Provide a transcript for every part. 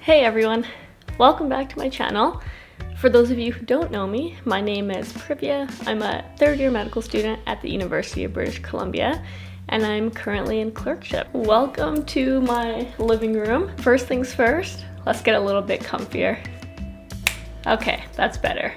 Hey everyone, welcome back to my channel. For those of you who don't know me, my name is Privia. I'm a third-year medical student at the University of British Columbia, and I'm currently in clerkship. Welcome to my living room. First things first, let's get a little bit comfier. Okay, that's better.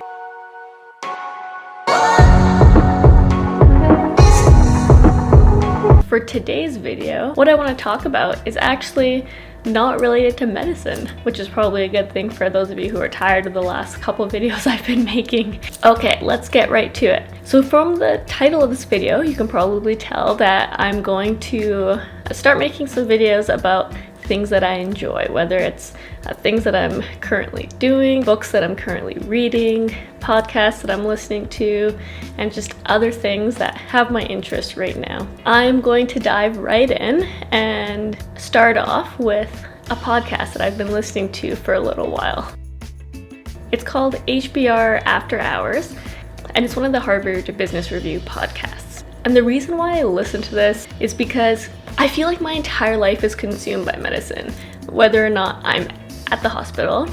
For today's video, what I want to talk about is actually not related to medicine, which is probably a good thing for those of you who are tired of the last couple videos I've been making. Okay, let's get right to it. So from the title of this video, you can probably tell that I'm going to start making some videos about things that I enjoy, whether it's things that I'm currently doing, books that I'm currently reading, podcasts that I'm listening to, and just other things that have my interest right now. I'm going to dive right in and start off with a podcast that I've been listening to for a little while. It's called HBR After Hours, and it's one of the Harvard Business Review podcasts. And the reason why I listen to this is because I feel like my entire life is consumed by medicine, whether or not I'm at the hospital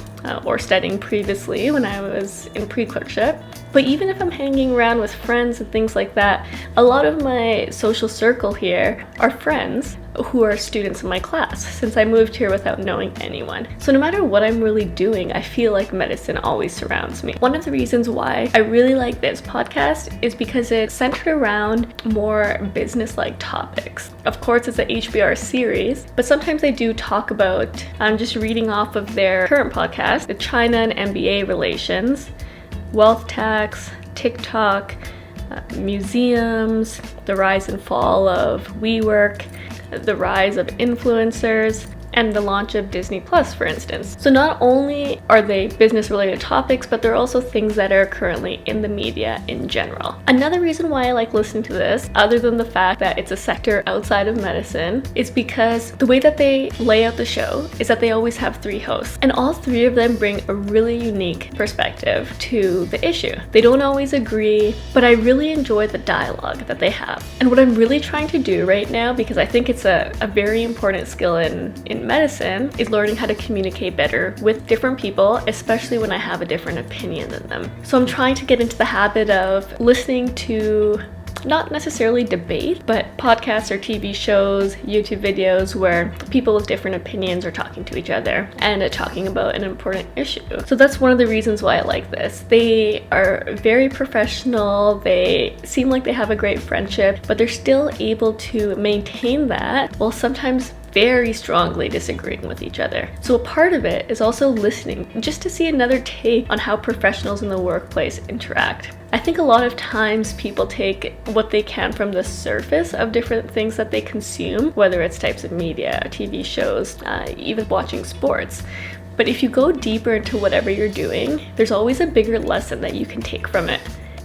or studying previously when I was in pre-clerkship. But even if I'm hanging around with friends and things like that, a lot of my social circle here are friends who are students in my class, since I moved here without knowing anyone. So no matter what I'm really doing, I feel like medicine always surrounds me. One of the reasons why I really like this podcast is because it's centered around more business-like topics. Of course, it's a HBR series, but sometimes they do talk about, I'm just reading off of their current podcast, the China and MBA relations, wealth tax, TikTok, museums, the rise and fall of WeWork, the rise of influencers, and the launch of Disney Plus, for instance. So not only are they business-related topics, but they're also things that are currently in the media in general. Another reason why I like listening to this, other than the fact that it's a sector outside of medicine, is because the way that they lay out the show is that they always have three hosts, and all three of them bring a really unique perspective to the issue. They don't always agree, but I really enjoy the dialogue that they have. And what I'm really trying to do right now, because I think it's a very important skill in medicine, is learning how to communicate better with different people, especially when I have a different opinion than them. So I'm trying to get into the habit of listening to not necessarily debate, but podcasts or TV shows, YouTube videos where people with different opinions are talking to each other and talking about an important issue. So that's one of the reasons why I like this. They are very professional, they seem like they have a great friendship, but they're still able to maintain that while sometimes very strongly disagreeing with each other. So a part of it is also listening, just to see another take on how professionals in the workplace interact. I think a lot of times people take what they can from the surface of different things that they consume, whether it's types of media, TV shows, even watching sports. But if you go deeper into whatever you're doing, there's always a bigger lesson that you can take from it.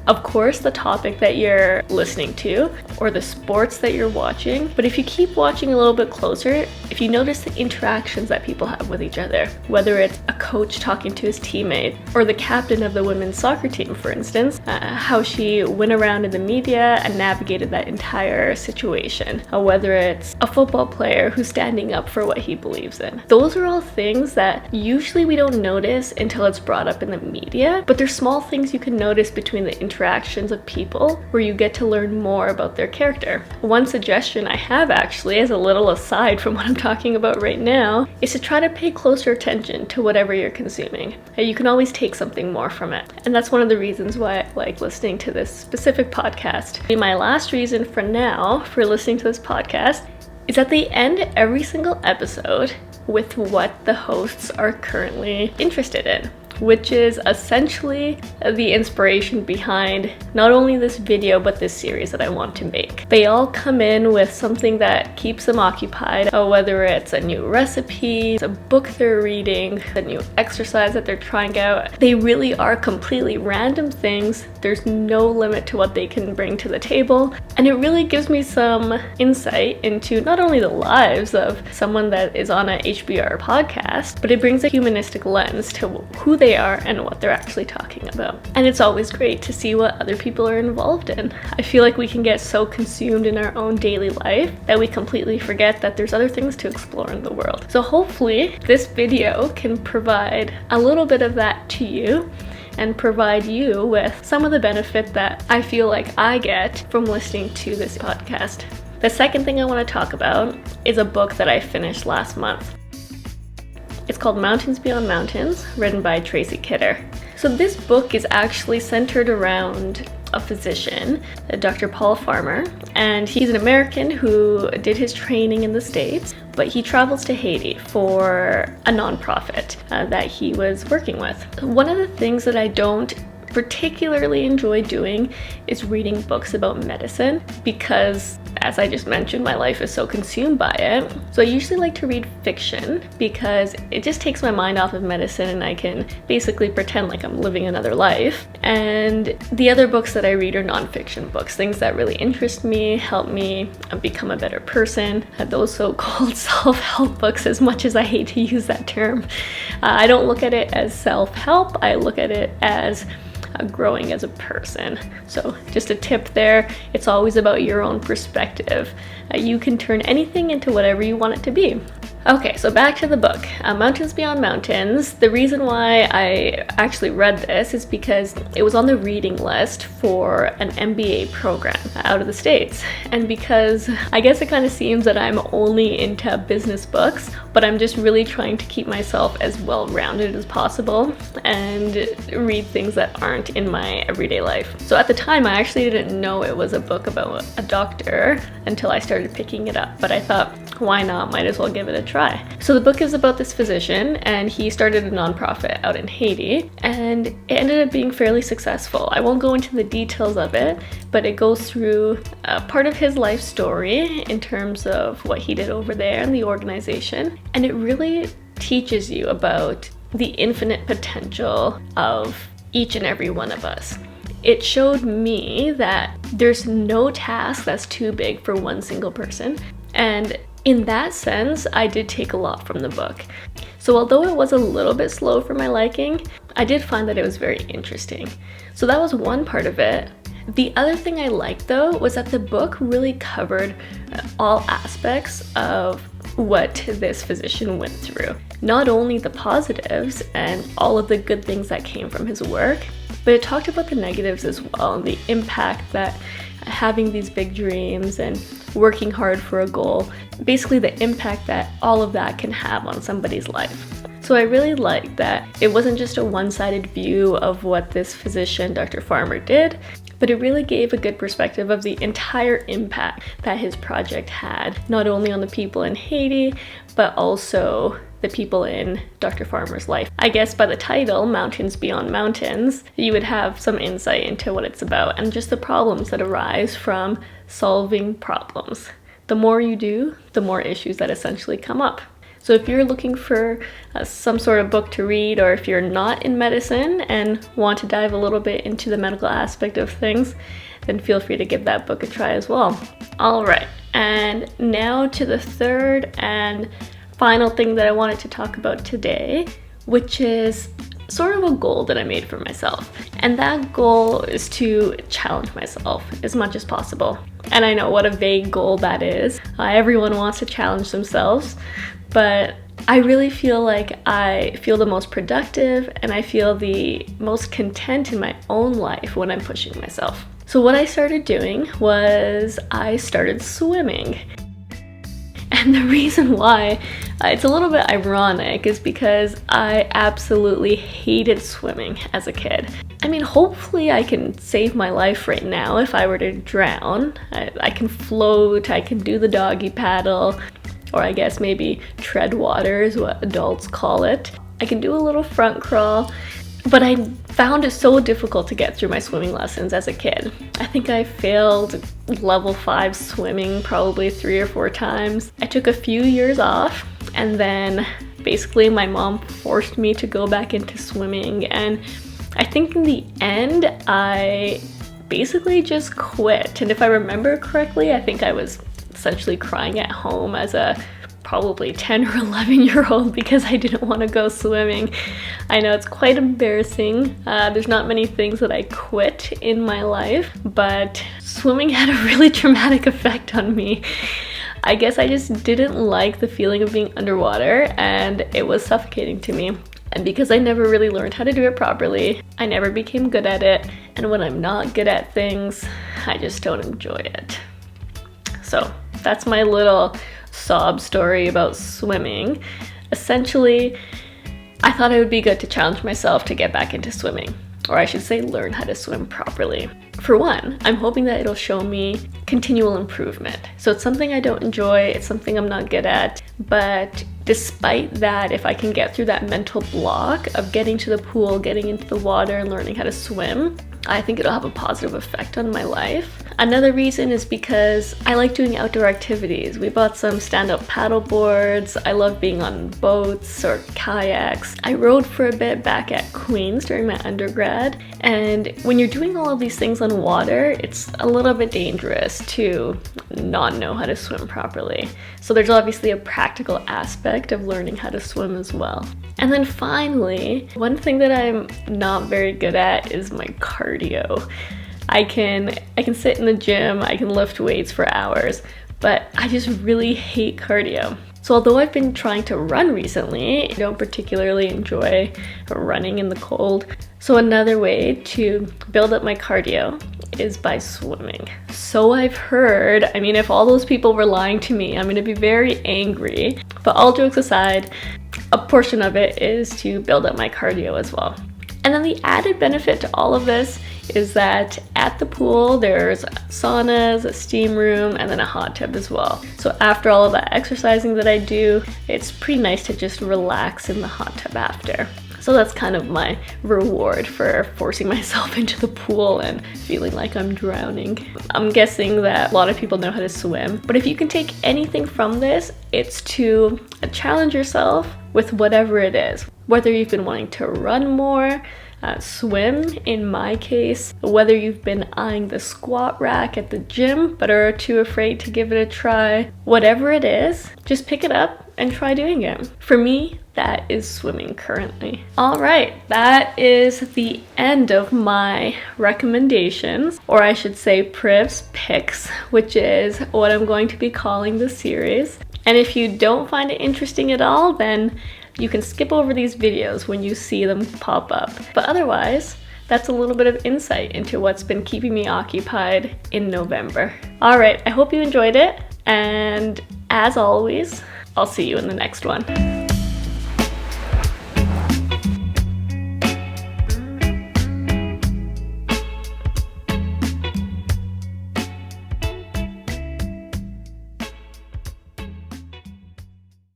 Of course, the topic that you're listening to or the sports that you're watching, but if you keep watching a little bit closer, if you notice the interactions that people have with each other, whether it's a coach talking to his teammate or the captain of the women's soccer team, for instance, how she went around in the media and navigated that entire situation, whether it's a football player who's standing up for what he believes in. Those are all things that usually we don't notice until it's brought up in the media, but there's small things you can notice between the interactions of people where you get to learn more about their character. One suggestion I have, actually, as a little aside from what I'm talking about right now, is to try to pay closer attention to whatever you're consuming. You can always take something more from it. And that's one of the reasons why I like listening to this specific podcast. My last reason for now for listening to this podcast is that they end every single episode with what the hosts are currently interested in, which is essentially the inspiration behind not only this video, but this series that I want to make. They all come in with something that keeps them occupied, whether it's a new recipe, a book they're reading, a new exercise that they're trying out. They really are completely random things. There's no limit to what they can bring to the table. And it really gives me some insight into not only the lives of someone that is on a HBR podcast, but it brings a humanistic lens to who they they are and what they're actually talking about. And it's always great to see what other people are involved in. I feel like we can get so consumed in our own daily life that we completely forget that there's other things to explore in the world. So hopefully this video can provide a little bit of that to you and provide you with some of the benefit that I feel like I get from listening to this podcast. The second thing I want to talk about is a book that I finished last month. It's called Mountains Beyond Mountains, written by Tracy Kidder. So this book is actually centered around a physician, Dr. Paul Farmer, and he's an American who did his training in the States, but he travels to Haiti for a nonprofit that he was working with. One of the things that I don't particularly enjoy doing is reading books about medicine because, as I just mentioned, my life is so consumed by it. So I usually like to read fiction because it just takes my mind off of medicine and I can basically pretend like I'm living another life. And the other books that I read are nonfiction books, things that really interest me, help me become a better person. Those so-called self-help books, as much as I hate to use that term, I don't look at it as self-help, I look at it as growing as a person. So just a tip there, it's always about your own perspective. You can turn anything into whatever you want it to be. Okay, so back to the book, Mountains Beyond Mountains. The reason why I actually read this is because it was on the reading list for an MBA program out of the States. And because I guess it kind of seems that I'm only into business books, but I'm just really trying to keep myself as well-rounded as possible and read things that aren't in my everyday life. So at the time, I actually didn't know it was a book about a doctor until I started picking it up, but I thought, why not? Might as well give it a try. So the book is about this physician, and he started a nonprofit out in Haiti, and it ended up being fairly successful. I won't go into the details of it, but it goes through part of his life story in terms of what he did over there and the organization, and it really teaches you about the infinite potential of each and every one of us. It showed me that there's no task that's too big for one single person, and in that sense, I did take a lot from the book. So although it was a little bit slow for my liking, I did find that it was very interesting. So that was one part of it. The other thing I liked though was that the book really covered all aspects of what this physician went through. Not only the positives and all of the good things that came from his work, but it talked about the negatives as well, and the impact that having these big dreams and working hard for a goal, basically the impact that all of that can have on somebody's life. So I really liked that it wasn't just a one-sided view of what this physician, Dr. Farmer, did, but it really gave a good perspective of the entire impact that his project had, not only on the people in Haiti, but also the people in Dr. Farmer's life. I guess by the title, Mountains Beyond Mountains, you would have some insight into what it's about and just the problems that arise from solving problems. The more you do, the more issues that essentially come up. So if you're looking for some sort of book to read, or if you're not in medicine and want to dive a little bit into the medical aspect of things, then feel free to give that book a try as well. All right, and now to the third and final thing that I wanted to talk about today, which is sort of a goal that I made for myself. And that goal is to challenge myself as much as possible. And I know what a vague goal that is. Everyone wants to challenge themselves, but I really feel like I feel the most productive and I feel the most content in my own life when I'm pushing myself. So what I started doing was I started swimming. And the reason why it's a little bit ironic is because I absolutely hated swimming as a kid. I mean, hopefully I can save my life right now if I were to drown. I can float, I can do the doggy paddle, or I guess maybe tread water is what adults call it. I can do a little front crawl, but I found it so difficult to get through my swimming lessons as a kid. I think I failed level 5 swimming probably 3 or 4 times. I took a few years off, and then basically my mom forced me to go back into swimming, and I think in the end I basically just quit. And if I remember correctly, I think I was essentially crying at home as a probably 10 or 11-year-old because I didn't want to go swimming. I know it's quite embarrassing. There's not many things that I quit in my life, but swimming had a really traumatic effect on me. I guess I just didn't like the feeling of being underwater, and it was suffocating to me. And because I never really learned how to do it properly, I never became good at it. And when I'm not good at things, I just don't enjoy it. So that's my little sob story about swimming. Essentially, I thought it would be good to challenge myself to get back into swimming, or I should say learn how to swim properly. For one, I'm hoping that it'll show me continual improvement. So it's something I don't enjoy, it's something I'm not good at, but despite that, if I can get through that mental block of getting to the pool, getting into the water and learning how to swim, I think it'll have a positive effect on my life. Another reason is because I like doing outdoor activities. We bought some stand-up paddle boards. I love being on boats or kayaks. I rode for a bit back at Queen's during my undergrad. And when you're doing all of these things on water, it's a little bit dangerous to not know how to swim properly. So there's obviously a practical aspect of learning how to swim as well. And then finally, one thing that I'm not very good at is my cardio. I can sit in the gym, I can lift weights for hours, but I just really hate cardio. So although I've been trying to run recently, I don't particularly enjoy running in the cold. So another way to build up my cardio is by swimming. So I've heard. I mean, if all those people were lying to me, I'm gonna be very angry. But all jokes aside, a portion of it is to build up my cardio as well. And then the added benefit to all of this is that at the pool, there's saunas, a steam room, and then a hot tub as well. So after all of that exercising that I do, it's pretty nice to just relax in the hot tub after. So that's kind of my reward for forcing myself into the pool and feeling like I'm drowning. I'm guessing that a lot of people know how to swim, but if you can take anything from this, it's to challenge yourself with whatever it is. Whether you've been wanting to run more, swim in my case, whether you've been eyeing the squat rack at the gym but are too afraid to give it a try, whatever it is, just pick it up and try doing it. For me, that is swimming currently. All right, that is the end of my recommendations, or I should say priv'spicks, which is what I'm going to be calling the series. And if you don't find it interesting at all, then you can skip over these videos when you see them pop up. But otherwise, that's a little bit of insight into what's been keeping me occupied in November. All right, I hope you enjoyed it. And as always, I'll see you in the next one.